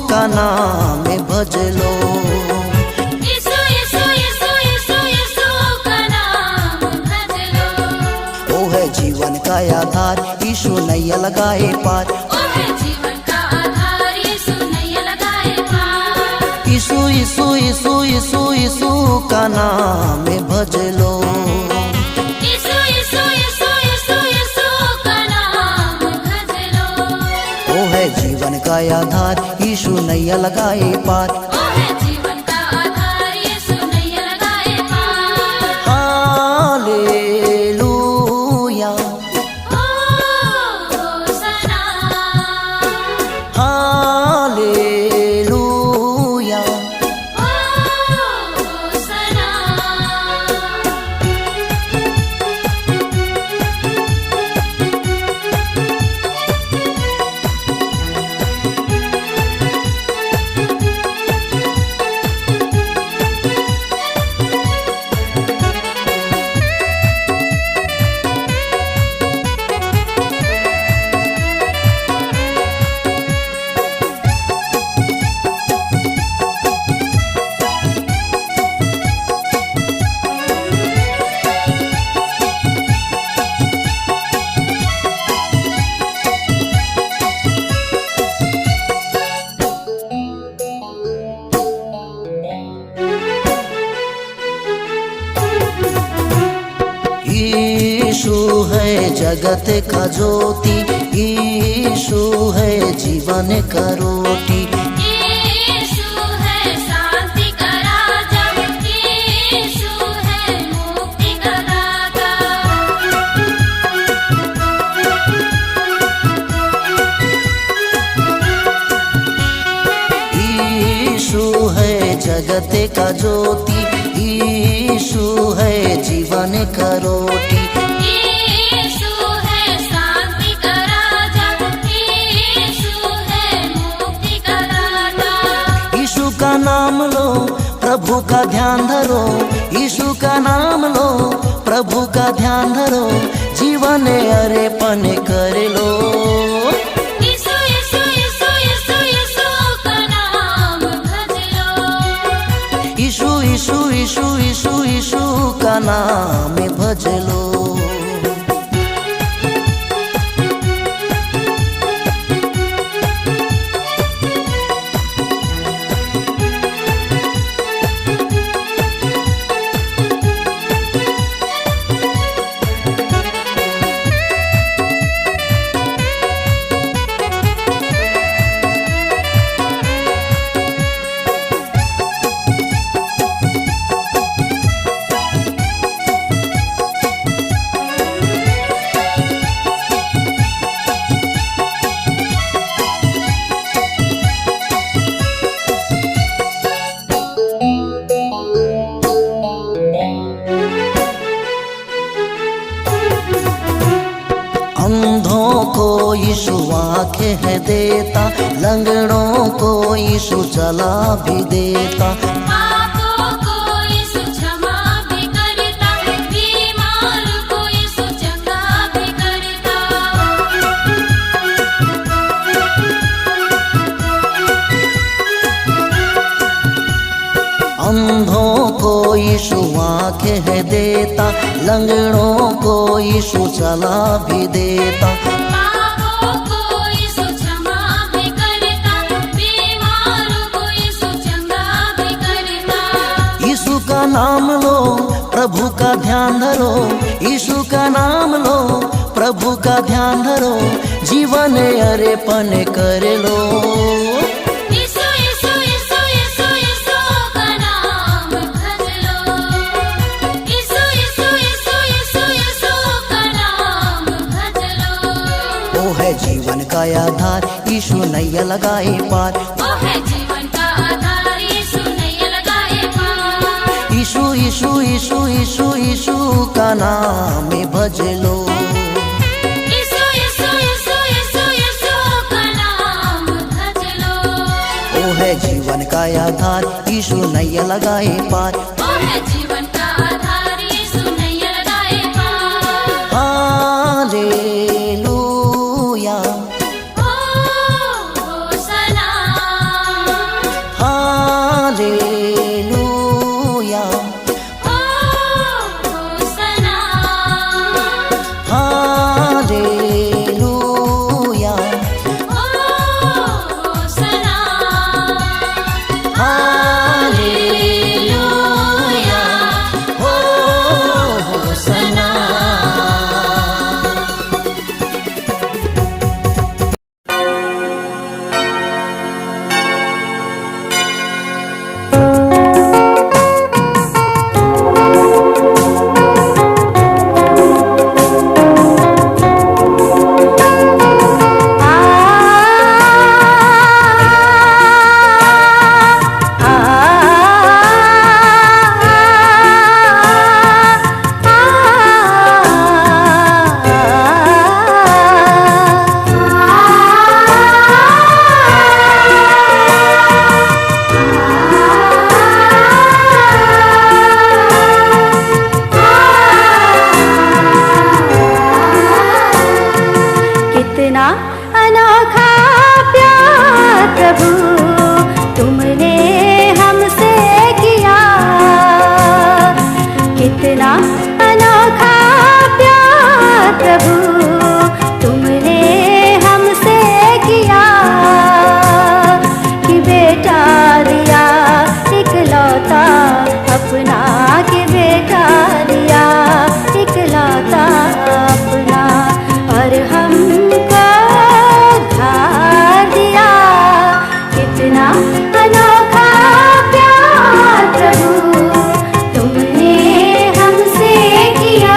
का नाम भज लो। यीशु यीशु यीशु यीशु यीशु का नाम भज लो। वो है जीवन का आधार, यीशु नैया लगाए पार। ओ है जीवन का आधार, यीशु नैया लगाए पार। यीशु यीशु यीशु यीशु यीशु का नाम भज लो। यीशु यीशु यीशु यीशु यीशु का नाम भज लो। वो है जीवन का आधार, यीशु नैया लगाए पार। ओ है जीवन का आधार, यीशु नैया लगाए पार। Hallelujah होसना hallelujah. होसना। यीशु है जगत का ज्योति, यीशु है जीवन का रोटी। यीशु है शांति का राजा, यीशु है मुक्ति का दाता। यीशु है जगत का ज्योति, यीशु है जीवन का रोटी। यीशु है शांति का राजा, यीशु है मुक्ति का दाता। यीशु का नाम लो, प्रभु का ध्यान धरो। यीशु का नाम लो, प्रभु का ध्यान धरो। जीवन अरेपन कर लो। यीशु यीशु यीशु यीशु यीशु का नाम भज लो। यीशु यीशु यीशु यीशु यीशु का नाम भज लो। अंधों को यीशु आंखें है देता, लंगड़ों को यीशु चला भी देता। पापों को यीशु क्षमा भी करता, बीमार को यीशु चंगा भी करता। अंधों को यीशु आंखें है देता, लंगड़ों को यीशु चला भी देता। पापों को यीशु क्षमा भी करता, बीमार को यीशु चंगा भी करता। यीशु का नाम लो, प्रभु का ध्यान धरो। यीशु का नाम लो, प्रभु का ध्यान धरो। जीवन अरेपन कर लो। यीशु यीशु यीशु यीशु यीशु का नाम भज लो। यीशु यीशु यीशु यीशु यीशु का नाम भज लो। वो है जीवन का आधार, यीशु नैया लगाए पार। ओ है जीवन का आधार, यीशु नैया लगाए पार। यीशु यीशु यीशु यीशु यीशु का नाम भज लो। यीशु यीशु यीशु यीशु यीशु का नाम भज लो। वो है जीवन का आधार, यीशु नैया लगाए पार। ओ है जीवन का आधार, यीशु नैया लगाए पार। हालेलुया होसना प्रभु तुमने हमसे किया कि बेटा दिया इकलौता अपना, कि बेटा दिया इकलौता अपना, और हमको उद्धार दिया। कितना अनोखा प्यार प्रभु तुमने हमसे किया,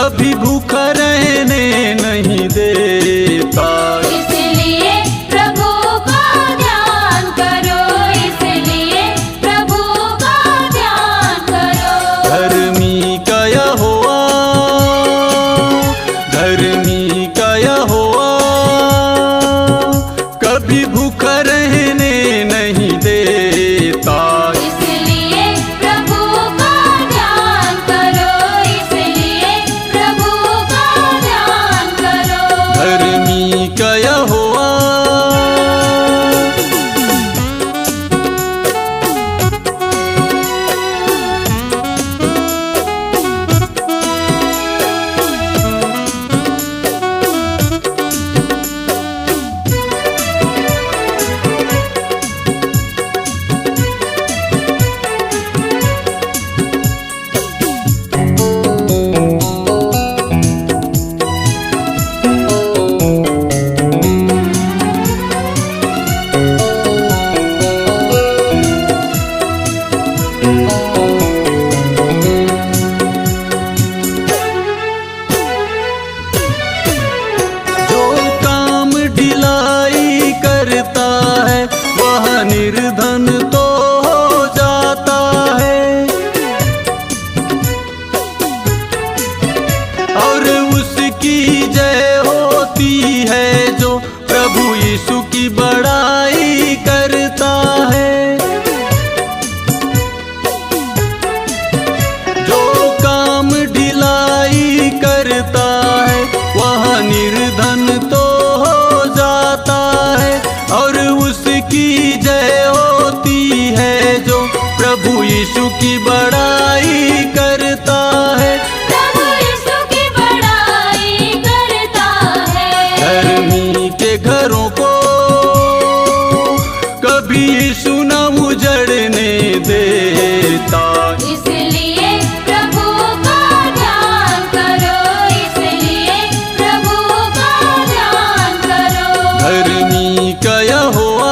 कभी भूखा रहने नहीं देता। इसलिए प्रभु का ध्यान करो, इसलिए प्रभु का ध्यान करो। धर्मी का यहोवा, धर्मी का यहोवा कभी भूखा रहने नहीं देता। इसलिए प्रभु का ध्यान करो, इसलिए प्रभु का ध्यान करो। धर्मी का यहोवा। जो काम ढिलाई करता है वह निर्धन तो हो जाता है, और उसकी जय होती है जो प्रभु यीशु की बड़ाई करता है। जो काम ढिलाई करता है वह निर्धन तो हो जाता है, और उसकी जय होती है जो प्रभु यीशु की बड़ाई करता है। प्रभु यीशु की बड़ाई करता है। धर्मी के घरों को कभी यीशु न उजड़ने देता। इसलिए प्रभु का ध्यान करो, इसलिए प्रभु का ध्यान करो। धर्मी का यहोवा।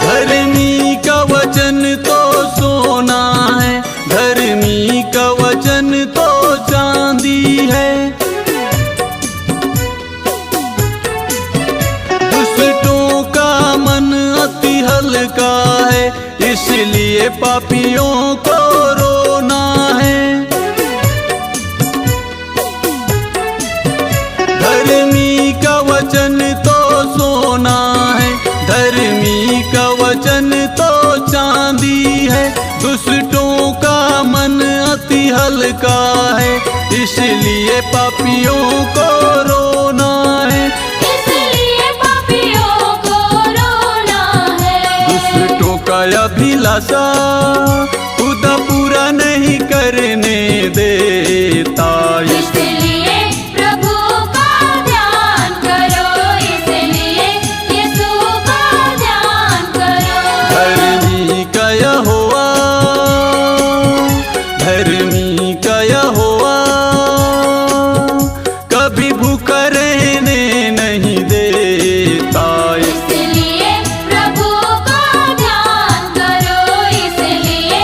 धर्मी का वचन तो सोना है, धर्मी का वचन तो चांदी है। दुष्टों का मन अति हल्का है, इसलिए पापियों को रोना है। धर्मी का वचन तो सोना है, धर्मी का वचन तो चांदी है। दुष्टों का मन अति हल्का है, इसलिए पापियों को रोना है। इसलिए पापियों को रोना है। दुष्टों का अभिलाषा खुदा पूरा नहीं करने देता। इसलिए प्रभु का ध्यान करो, इसलिए यीशु का ध्यान करो। धर्मी का यहोवा, धर्मी का यहोवा कभी भूखा रहने नहीं देता। इसलिए प्रभु का ध्यान करो, इसलिए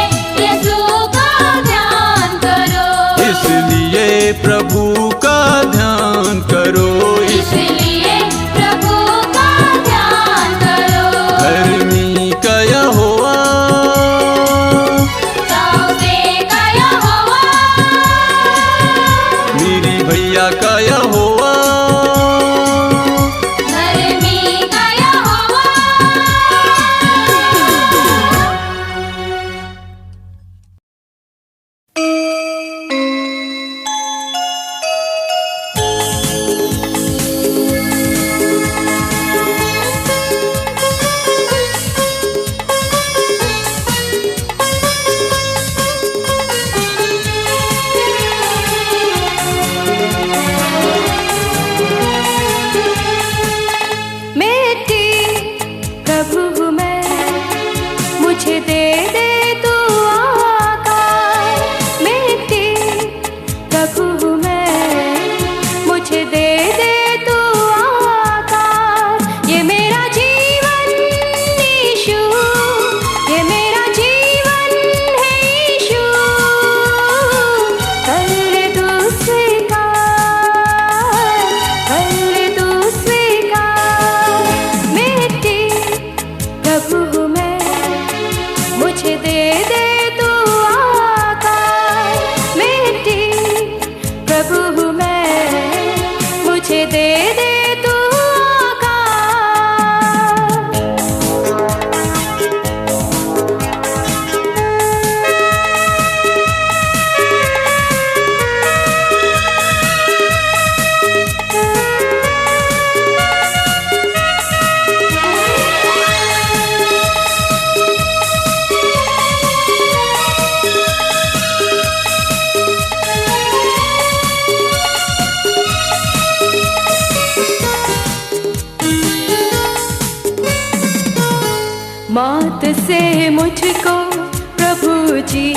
जी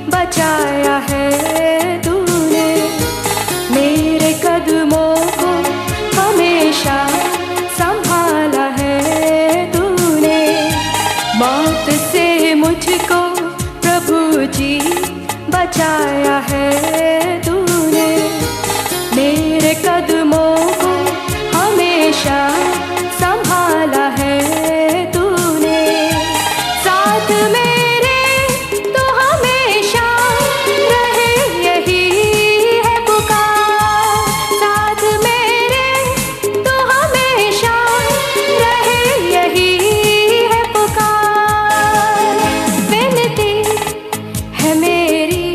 बचाया है तूने, मेरे कदमों को हमेशा संभाला है तूने। मौत से मुझको प्रभु जी बचाया है तूने, मेरे कदमों को हमेशा संभाला है तूने। साथ मेरे तो हमेशा रहे यही है पुकार, साथ मेरे तो हमेशा रहे यही है पुकार। विनती है मेरी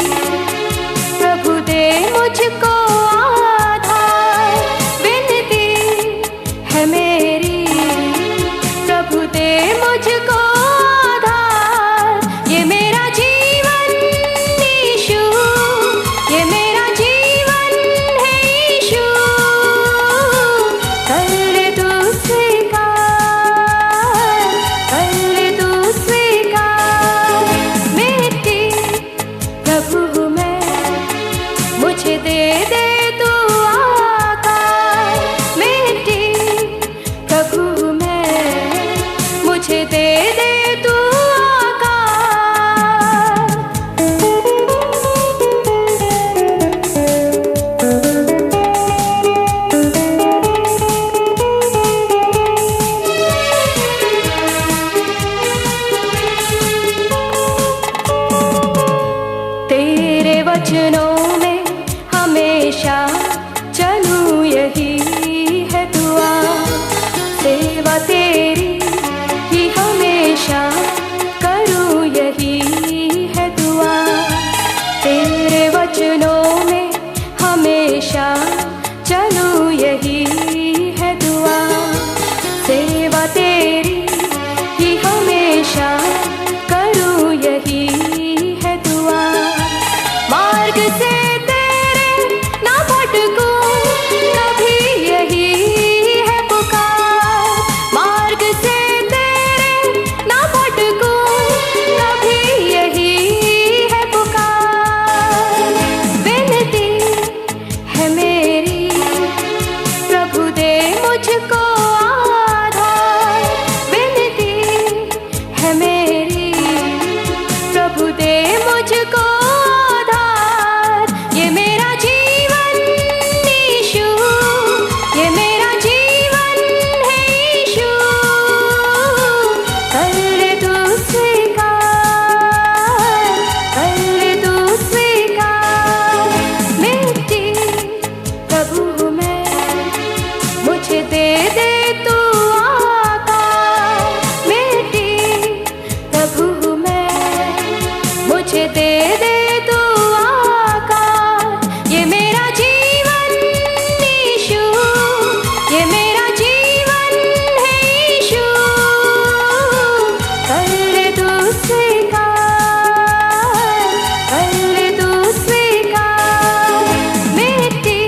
प्रभु दे मुझको आधार, विनती है मेरी प्रभु दे मुझको आधार। ये मेरा जीवन यीशु, ये मेरा जीवन है यीशु, कर ले तू स्वीकार, कर ले तू स्वीकार। मिट्टी प्रभु हूँ मैं, मुझे दे दे तू आकार। मिट्टी प्रभु हूँ मैं, मुझे दे दे तू आकार। तेरे वचनों में हमेशा चलूं यही है दुआ, सेवा तेरी ही हमेशा करूं यही है दुआ। तेरे वचनों में हमेशा चलूं यही है दुआ, सेवा तेरी ही हमेशा करूं यही है दुआ। मार्ग से तेरे ना भटकूं कभी यही है पुकार, मार्ग से तेरे ना भटकूं कभी यही है पुकार। विनती है मेरी प्रभु दे मुझको आधार, विनती है मेरी प्रभु दे मुझको आधार। ये मेरा जीवन यीशु, ये मेरा जीवन है यीशु, कर ले तू स्वीकार, कर ले तू स्वीकार। मिट्टी प्रभु हूँ मैं, मुझे दे दे तू आकार। मिट्टी प्रभु हूँ मैं, मुझे दे दे तू आकार। ये मेरा जीवन यीशु, ये मेरा जीवन है यीशु, कर ले तू स्वीकार, कर ले तू स्वीकार। मिट्टी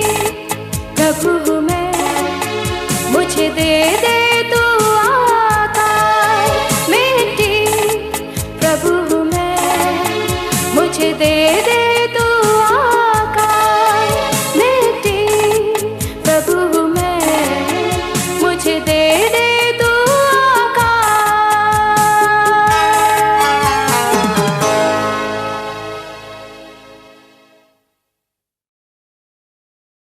प्रभु हूँ मैं, मुझे दे दे तू आकार। मिट्टी प्रभु हूँ मैं, मुझे दे